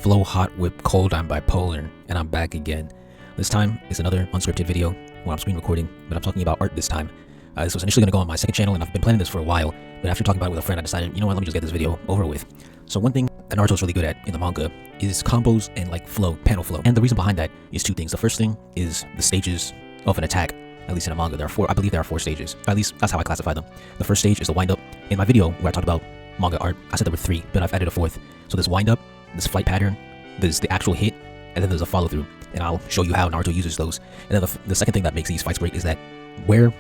flow hot with cold, I'm bipolar, and I'm back again. This time is another unscripted video where I'm screen recording, but I'm talking about art this time. This was initially going to go on my second channel, and I've been planning this for a while, but after talking about it with a friend, I decided, you know what, let me just get this video over with. So one thing that Naruto's really good at in the manga is combos and like flow, panel flow. And the reason behind that is two things. The first thing is the stages of an attack. At least in a manga, there are four. I believe there are four stages. Or at least that's how I classify them. The first stage is the wind up. In my video where I talked about manga art, I said there were three, but I've added a fourth. So there's wind up, this flight pattern, there's the actual hit, and then there's a follow through. And I'll show you how Naruto uses those. And then the second thing that makes these fights great is that where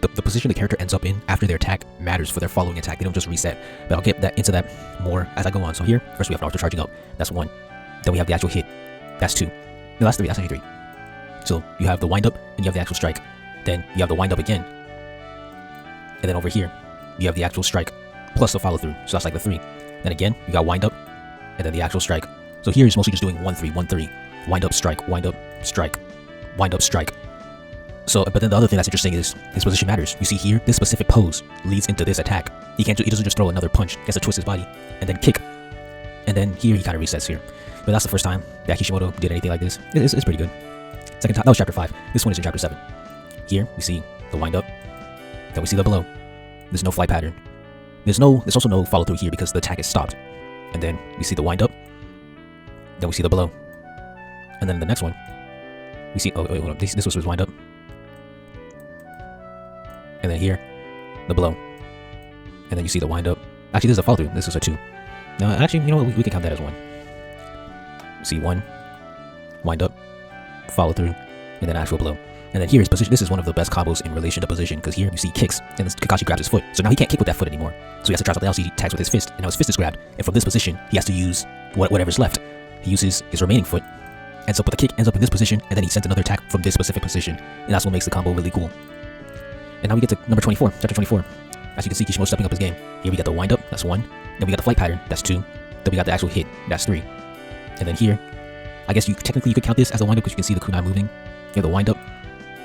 the position the character ends up in after their attack matters for their following attack. They don't just reset. But I'll get into that more as I go on. So here, first we have Naruto charging up. That's one. Then we have the actual hit. That's two. No, that's three. That's actually three. So you have the wind up, and you have the actual strike. Then you have the wind up again. And then over here, you have the actual strike plus the follow through. So that's like the three. Then again, you got wind up, and then the actual strike. So here he's mostly just doing 1-3, 1-3. Wind up, strike, wind up, strike, wind up, strike. So, but then the other thing that's interesting is his position matters. You see here, this specific pose leads into this attack. He doesn't just throw another punch. He has to twist his body and then kick. And then here he kind of resets here. But that's the first time that Kishimoto did anything like this. It's pretty good. Second time, that was chapter 5. This one is in chapter 7. Here we see the wind up. Then we see the blow. There's no flight pattern. There's also no follow through here because the attack is stopped. And then we see the wind up. Then we see the blow. And then the next one, we see, oh wait, hold on. This was his wind up. And then here, the blow. And then you see the wind up. Actually, this is a follow through. This is a 2. No, actually, you know what? We can count that as 1. See 1, wind up, follow through, and then actual blow. And then here is position. This is one of the best combos in relation to position because here you see kicks, and Kakashi grabs his foot. So now he can't kick with that foot anymore. So he has to try something else. He tags with his fist, and now his fist is grabbed. And from this position, he has to use whatever's left. He uses his remaining foot, ends up with a kick, ends up in this position, and then he sends another attack from this specific position. And that's what makes the combo really cool. And now we get to number 24, chapter 24. As you can see, Kishimoto stepping up his game. Here we got the wind up, that's 1. Then we got the flight pattern, that's 2. Then we got the actual hit, that's 3. And then here, I guess technically you could count this as a wind up because you can see the kunai moving. You have the wind up,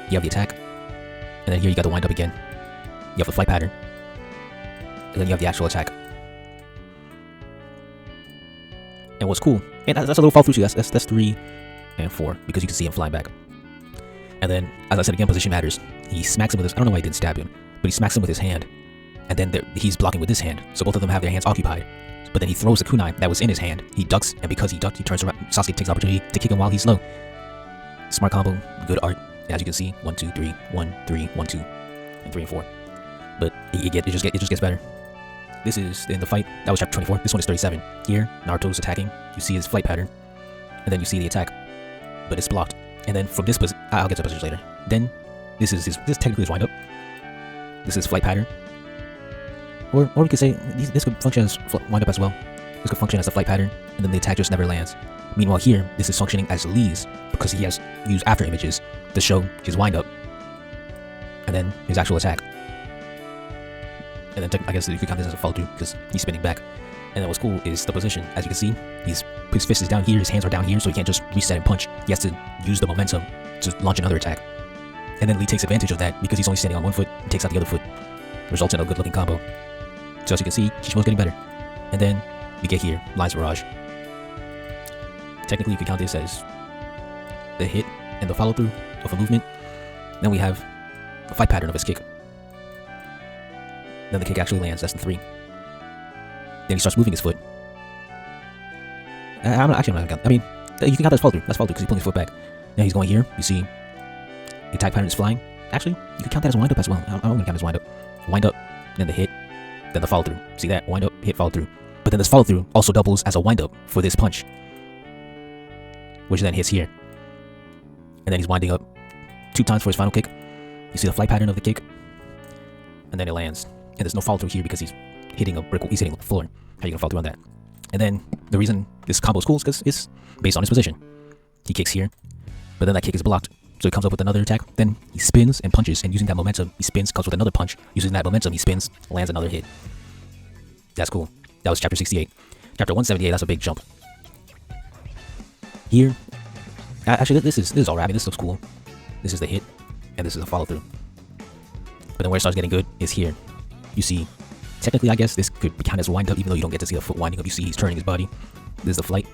you have the attack, and then here you got the wind up again. You have the flight pattern, and then you have the actual attack. And what's cool, and that's a little fall through too. That's 3 and 4 because you can see him flying back. And then, as I said again, position matters. He smacks him with his, I don't know why he didn't stab him, but he smacks him with his hand. And then he's blocking with his hand. So both of them have their hands occupied. But then he throws the kunai that was in his hand. He ducks, and because he ducked, he turns around. Sasuke takes the opportunity to kick him while he's low. Smart combo, good art. And as you can see, 1, 2, 3, 1, 3, 1, 2, and 3 and 4. But it just gets better. This is in the fight. That was chapter 24. This one is 37. Here, Naruto's attacking. You see his flight pattern, and then you see the attack, but it's blocked. And then from this position, I'll get to positions later. Then this is technically his wind up. This is flight pattern, or we could say this could function as wind up as well. This could function as a flight pattern, and then the attack just never lands. Meanwhile, here this is functioning as Lee's because he has used after images to show his wind up, and then his actual attack. And then I guess you could count this as a follow through because he's spinning back. And then what's cool is the position. As you can see, his fist is down here, his hands are down here, so he can't just reset and punch. He has to use the momentum to launch another attack. And then Lee takes advantage of that because he's only standing on one foot and takes out the other foot. Results in a good looking combo. So as you can see, Kishimoto's getting better. And then we get here, Lion's Barrage. Technically you could count this as the hit and the follow through of a movement. Then we have a fight pattern of his kick. Then the kick actually lands, that's the 3. Then he starts moving his foot. I'm not gonna count. I mean, you can count that as follow through. That's follow through because he's pulling his foot back. Now he's going here. You see the attack pattern is flying. Actually, you can count that as wind up as well. I'm gonna count as wind up. Wind up, then the hit, then the follow through. See that? Wind up, hit, follow through. But then this follow through also doubles as a wind up for this punch, which then hits here. And then he's winding up 2 times for his final kick. You see the flight pattern of the kick, and then it lands. And there's no follow through here because he's hitting a brick. He's hitting the floor. How are you gonna follow through on that? And then the reason this combo is cool is because it's based on his position. He kicks here, but then that kick is blocked. So he comes up with another attack. Then he spins and punches, and using that momentum, he spins, comes with another punch. Using that momentum, he spins, lands another hit. That's cool. That was chapter 68. Chapter 178. That's a big jump. Here, actually, this is alright. I mean, this looks cool. This is the hit, and this is a follow through. But then where it starts getting good is here. You see, technically, I guess this could be counted as a wind up, even though you don't get to see the foot winding up. You see he's turning his body. This is the flight.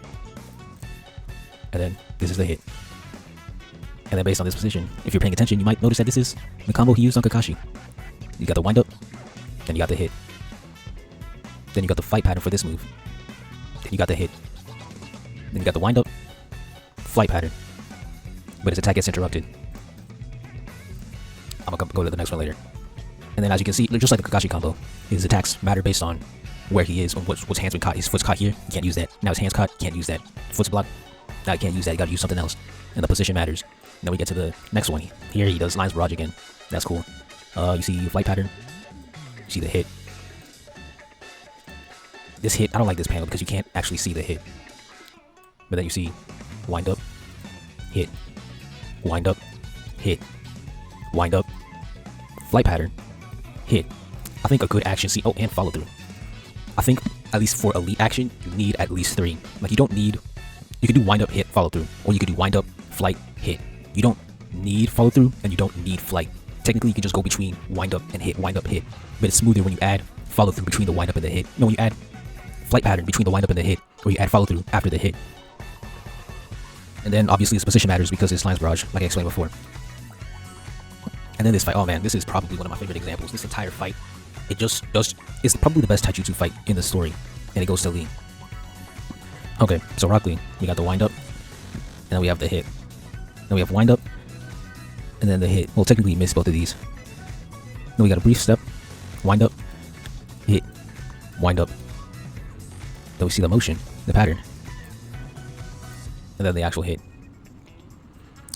and then this is the hit. And then based on this position, if you're paying attention, you might notice that this is the combo he used on Kakashi. You got the wind up, then you got the hit. Then you got the fight pattern for this move. Then you got the hit. Then you got the wind up, flight pattern. But his attack gets interrupted. I'm gonna go to the next one later. And then as you can see, just like the Kakashi combo, his attacks matter based on where he is, on what's hands been caught. His foot's caught here, you can't use that. Now his hand's caught, you can't use that. Foot's blocked, now you can't use that, you gotta use something else. And the position matters. And then we get to the next one. Here he does lines barrage again. That's cool. You see flight pattern. You see the hit. This hit, I don't like this panel because you can't actually see the hit. But then you see wind up, hit, wind up, hit, wind up, flight pattern, hit. I think a good action scene, oh, and follow through. I think at least for elite action, you need at least 3. Like you don't need, you can do wind up, hit, follow through, or you could do wind up, flight, hit. You don't need follow through and you don't need flight. Technically, you can just go between wind up and hit, wind up, hit. But it's smoother when you add follow through between the wind up and the hit. No, when you add flight pattern between the wind up and the hit, or you add follow through after the hit. And then obviously his position matters because it's lines barrage, like I explained before. And then this fight, oh man, this is probably one of my favorite examples. This entire fight, it just does, it's probably the best taijutsu fight in the story, and it goes to Lee. Okay, so Rock Lee, we got the wind up, and then we have the hit. Then we have wind up, and then the hit. Well, technically you missed both of these. Then we got a brief step, wind up, hit, wind up. Then we see the motion, the pattern, and then the actual hit.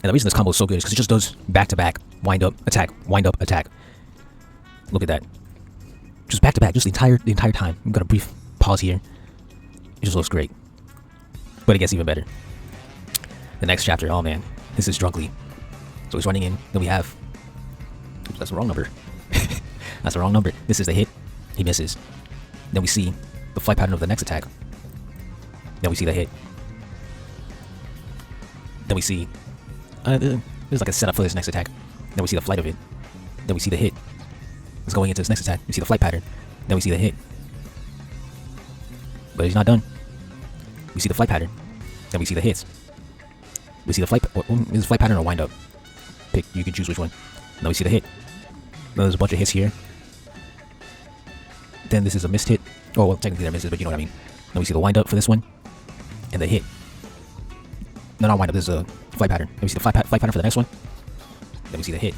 And the reason this combo is so good is because it just does back-to-back, wind up, attack, wind up, attack. Look at that. Just back-to-back, just the entire time. I'm gonna brief pause here. It just looks great. But it gets even better. The next chapter, oh man, this is Drunk Lee. So he's running in, then we have, oops, that's the wrong number. That's the wrong number. This is the hit, he misses. Then we see the flight pattern of the next attack. Then we see the hit. Then we see, there's like a setup for this next attack. Then we see the flight of it. Then we see the hit. It's going into this next attack. We see the flight pattern. Then we see the hit. But he's not done. We see the flight pattern. Then we see the hits. We see the flight, is flight pattern or wind up? Pick, you can choose which one. Then we see the hit. Then there's a bunch of hits here. Then this is a missed hit. Oh, well, technically they're misses, but you know what I mean. Then we see the wind up for this one. And the hit. No, not wind up, this is a flight pattern. Then we see the flight pattern for the next one. Then we see the hit.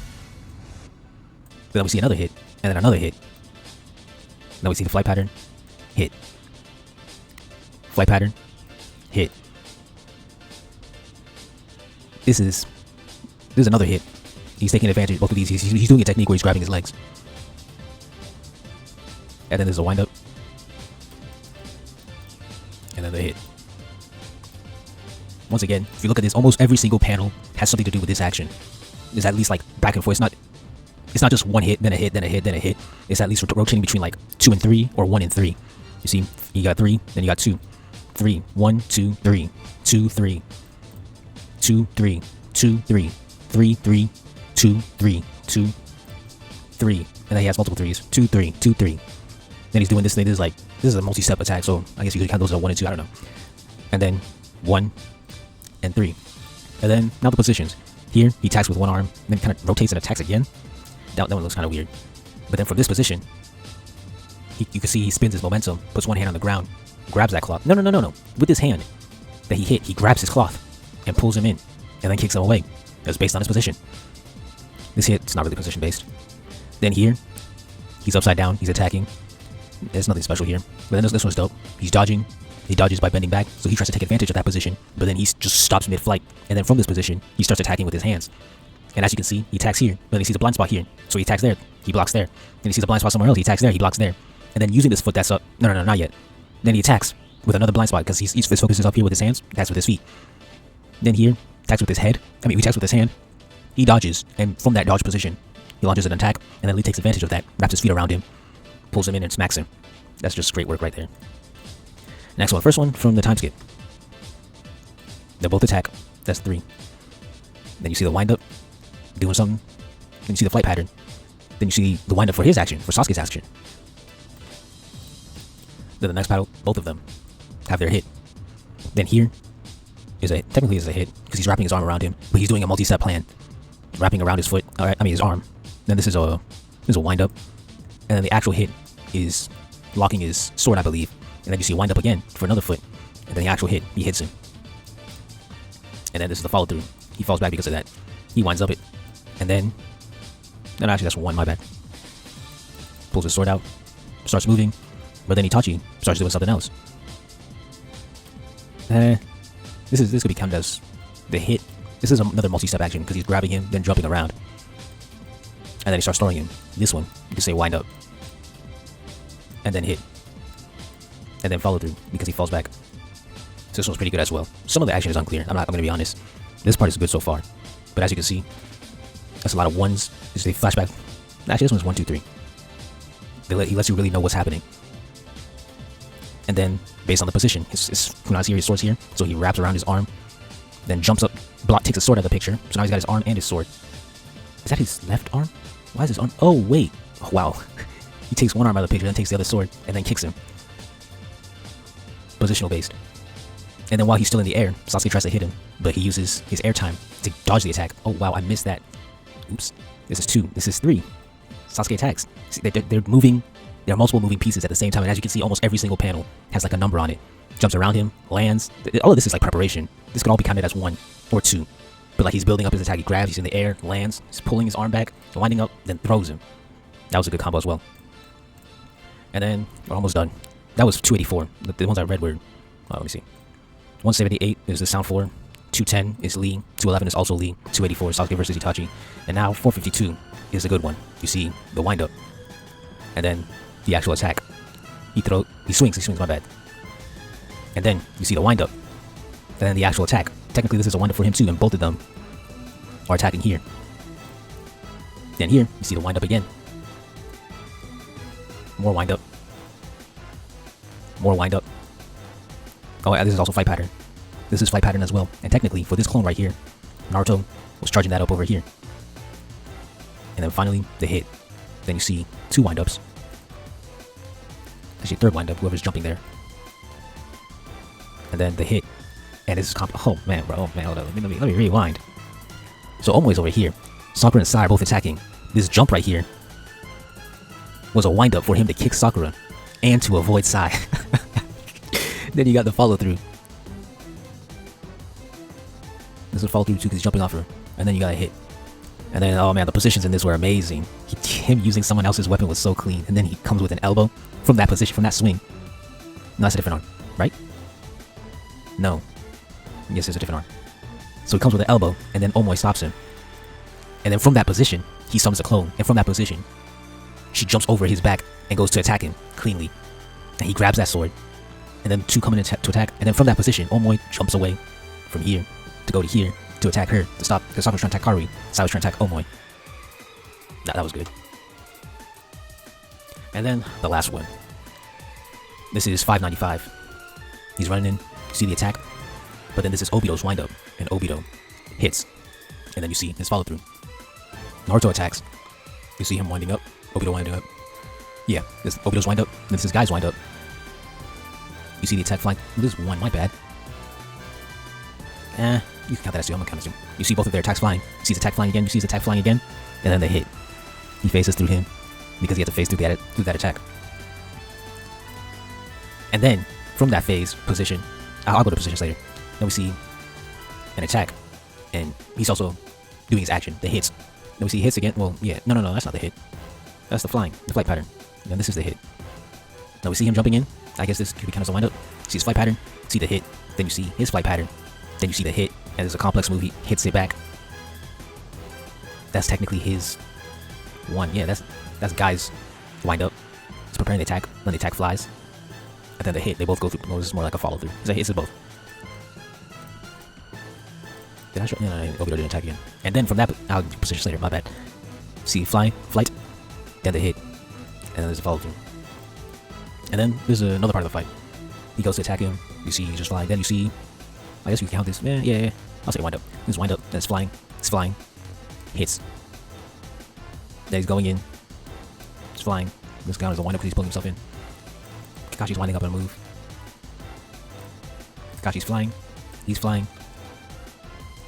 Then we see another hit. And then another hit. Then we see the flight pattern. Hit. Flight pattern. Hit. This is another hit. He's taking advantage of both of these. He's doing a technique where he's grabbing his legs. And then there's a wind up. And then the hit. Once again, if you look at this, almost every single panel has something to do with this action. There's at least like back and forth. It's not just one hit, then a hit, then a hit, then a hit. It's at least rotating between like 2 and 3 or 1 and 3. You see, you got 3, then you got 2. 3, 1, 2, 3, 2, 3, 2, 3, 2, 3, 3, 3, 2, 3, 2, 3. And then he has multiple 3s. 2, 3, 2, 3. Then he's doing this thing. This is a multi-step attack, so I guess you could count those as 1 and 2, I don't know. And then 1 and 3. And then now the positions. Here, he attacks with one arm, then kind of rotates and attacks again. That one looks kind of weird. But then from this position, you can see he spins his momentum, puts one hand on the ground, grabs that cloth. No. With his hand that he hit, he grabs his cloth and pulls him in, and then kicks him away. It's based on his position. This hit, it's not really position based. Then here, he's upside down, he's attacking. There's nothing special here. But then this one's dope. He's dodging. He dodges by bending back, so he tries to take advantage of that position, but then he just stops mid-flight. And then from this position, he starts attacking with his hands. And as you can see, he attacks here, but then he sees a blind spot here. So he attacks there, he blocks there. Then he sees a blind spot somewhere else, he attacks there, he blocks there. And then using this foot that's up, no, not yet. Then he attacks with another blind spot because his focus is up here with his hands, attacks with his feet. Then here, attacks with his head. He attacks with his hand. He dodges, and from that dodge position, he launches an attack, and then Lee takes advantage of that, wraps his feet around him, pulls him in and smacks him. That's just great work right there. Next one, first one from the time skip. They both attack. That's 3. Then you see the wind up, doing something. Then you see the flight pattern. Then you see the wind up for his action, for Sasuke's action. Then the next battle, both of them have their hit. Then here, technically is a hit because he's wrapping his arm around him, but he's doing a multi-step plan, wrapping around his foot. His arm. Then this is a wind up, and then the actual hit is locking his sword, I believe. And then you see wind up again for another foot, and then the actual hit, he hits him. And then this is the follow through. He falls back because of that. He winds up it, and then actually that's one. My bad. Pulls his sword out, starts moving, but then Itachi starts doing something else. This could be counted as the hit. This is another multi-step action because he's grabbing him, then jumping around, and then he starts throwing him. This one, you can say wind up, and then hit, and then follow through because he falls back. So this one's pretty good as well. Some of the action is unclear. I'm gonna be honest. This part is good so far, but as you can see, that's a lot of ones. This is a flashback. Actually, this one's 1, 2, 3. He lets you really know what's happening. And then, based on the position, his sword's here, so he wraps around his arm, then jumps up, takes his sword out of the picture, so now he's got his arm and his sword. Is that his left arm? Why is his arm? Oh, wait. Oh, wow. He takes one arm out of the picture, then takes the other sword, and then kicks him. Positional based. And then while he's still in the air, Sasuke tries to hit him, but he uses his air time to dodge the attack. Oh, wow, I missed that. Oops. This is 2. This is 3. Sasuke attacks. See, they're moving. There are multiple moving pieces at the same time, and as you can see, almost every single panel has like a number on it. Jumps around him, lands. All of this is like preparation. This can all be counted as 1 or 2. But like he's building up his attack. He grabs, he's in the air, lands, he's pulling his arm back, winding up, then throws him. That was a good combo as well. And then we're almost done. That was 284. The ones I read were, let me see. 178 is the sound 4. 210 is Lee. 211 is also Lee. 284 is Sasuke versus Itachi. And now 452 is a good one. You see the wind up, and then the actual attack. He swings, my bad. And then you see the wind up, and then the actual attack. Technically this is a wind up for him too, and both of them are attacking here. Then here, you see the wind up again. More wind up. More wind up. Oh, this is also fight pattern. This is fight pattern as well. And technically, for this clone right here, Naruto was charging that up over here. And then finally, the hit. Then you see 2 wind-ups. Actually, 3rd wind-up, whoever's jumping there. And then the hit. And this is oh man, bro. Oh man, hold on. Let me rewind. So Omoi's over here. Sakura and Sai are both attacking. This jump right here was a wind-up for him to kick Sakura and to avoid Sai. Then you got the follow-through. This is follow-through too because he's jumping off her. And then you got a hit. And then, oh man, the positions in this were amazing. Him using someone else's weapon was so clean. And then he comes with an elbow from that position, from that swing. No, that's a different arm, right? No. Yes, it's a different arm. So he comes with an elbow, and then Omoi stops him. And then from that position, he summons a clone. And from that position, she jumps over his back and goes to attack him cleanly. And he grabs that sword. And then 2 come in to attack. And then from that position, Omoi jumps away from here to go to here to attack her, to stop, because Sakura was trying to attack Karui, Sai was trying to attack Omoi. That was good. And then the last one. This is 595. He's running in, you see the attack, but then this is Obito's wind up, and Obito hits. And then you see his follow through. Naruto attacks. You see him winding up, Obito winding up. Yeah, this is Obito's wind up, and this is Guy's wind up. You see the attack flying. This is 1, my bad. You can count that as 2, I'm gonna count as 2. You see both of their attacks flying. You see his attack flying again, you see his attack flying again, and then they hit. He faces through him, because he had to face through that attack. And then, from that phase, position, I'll go to positions later. Then we see an attack, and he's also doing his action, the hits. Then we see hits again, well, yeah, no, that's not the hit. That's the flight pattern. And this is the hit. Now we see him jumping in. I guess this could be kind of a wind-up. See his flight pattern, see the hit, then you see his flight pattern, then you see the hit, and there's a complex move, he hits it back. That's technically his one. Yeah, that's Guy's wind-up. He's preparing the attack, then the attack flies, and then the hit, they both go through. No, this is more like a follow-through. It's both. Did I show? No, Obito didn't attack again. And then from that, I'll do positions later, my bad. See flight, then the hit, and then there's a follow-through. And then there's another part of the fight. He goes to attack him. You see he's just flying. Then you see, I guess you can count this. Yeah. I'll say wind up. This wind up. Then it's flying. It's flying. Hits. Then he's going in. It's flying. This guy is a wind up because he's pulling himself in. Kakashi's winding up on a move. Kakashi's flying. He's flying.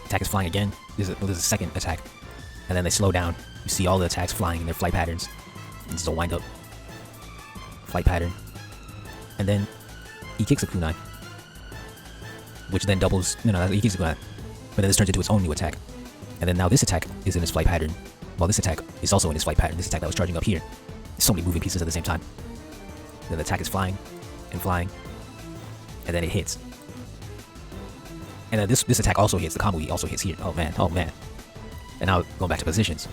Attack is flying again. There's a second attack. And then they slow down. You see all the attacks flying in their flight patterns. This is a wind up flight pattern. And then he kicks a kunai, which then doubles. No, he kicks a kunai. But then this turns into its own new attack. And then now this attack is in its flight pattern. While this attack is also in its flight pattern. This attack that was charging up here. There's so many moving pieces at the same time. Then the attack is flying and flying. And then it hits. And then this attack also hits. The kamui also hits here. Oh man. And now going back to positions.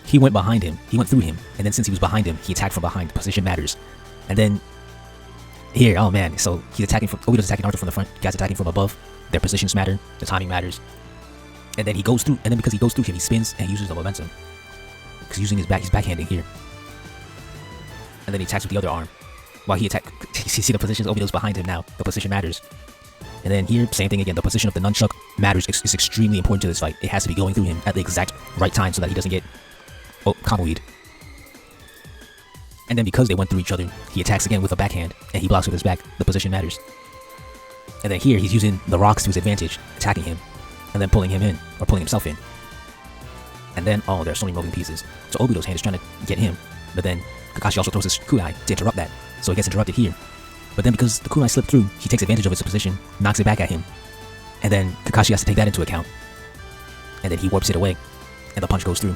He went behind him. He went through him. And then since he was behind him, he attacked from behind. Position matters. And then here, oh man. So he's attacking from Obito's attacking Naruto from the front. Guys attacking from above. Their positions matter. The timing matters. And then he goes through. And then because he goes through him, he spins and he uses the momentum. Because he's using his back. He's backhanding here. And then he attacks with the other arm. While he attacks, you see the positions. Obito's behind him now. The position matters. And then here, same thing again. The position of the nunchuck matters. It's extremely important to this fight. It has to be going through him at the exact right time so that he doesn't get kamui'd. And then because they went through each other, he attacks again with a backhand, and he blocks with his back. The position matters. And then here, he's using the rocks to his advantage, attacking him, and then pulling him in, or pulling himself in. And then, oh, there are so many moving pieces. So Obito's hand is trying to get him, but then Kakashi also throws his kunai to interrupt that. So he gets interrupted here. But then because the kunai slipped through, he takes advantage of its position, knocks it back at him. And then Kakashi has to take that into account. And then he warps it away, and the punch goes through.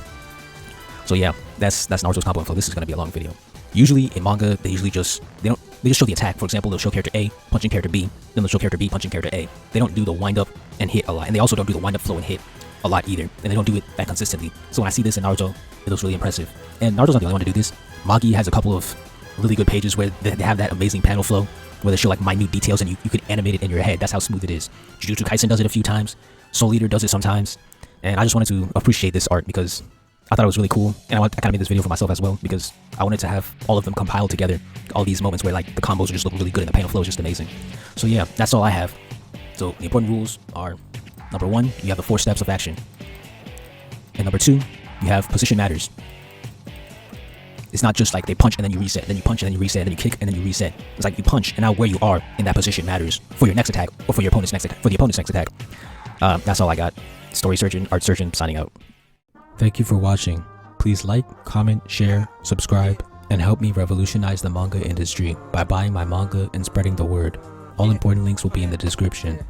So yeah, that's Naruto's combo info. This is going to be a long video. Usually in manga, they just show the attack. For example, they'll show character A punching character B, then they'll show character B punching character A. They don't do the wind up and hit a lot, and they also don't do the wind up flow and hit a lot either, and they don't do it that consistently. So when I see this in Naruto, it looks really impressive. And Naruto's not the only one to do this. Magi has a couple of really good pages where they have that amazing panel flow, where they show like minute details and you can animate it in your head. That's how smooth it is. Jujutsu Kaisen does it a few times. Soul Eater does it sometimes. And I just wanted to appreciate this art because I thought it was really cool. And I kind of made this video for myself as well because I wanted to have all of them compiled together. All these moments where like the combos just look really good and the panel flow is just amazing. So yeah, that's all I have. So the important rules are, number 1, you have the 4 steps of action. And number 2, you have position matters. It's not just like they punch and then you reset, then you punch and then you reset, then you kick and then you reset. It's like you punch and now where you are in that position matters for your next attack or for your opponent's next attack. That's all I got. Story Surgeon, Art Surgeon, signing out. Thank you for watching. Please like, comment, share, subscribe, and help me revolutionize the manga industry by buying my manga and spreading the word. All important links will be in the description.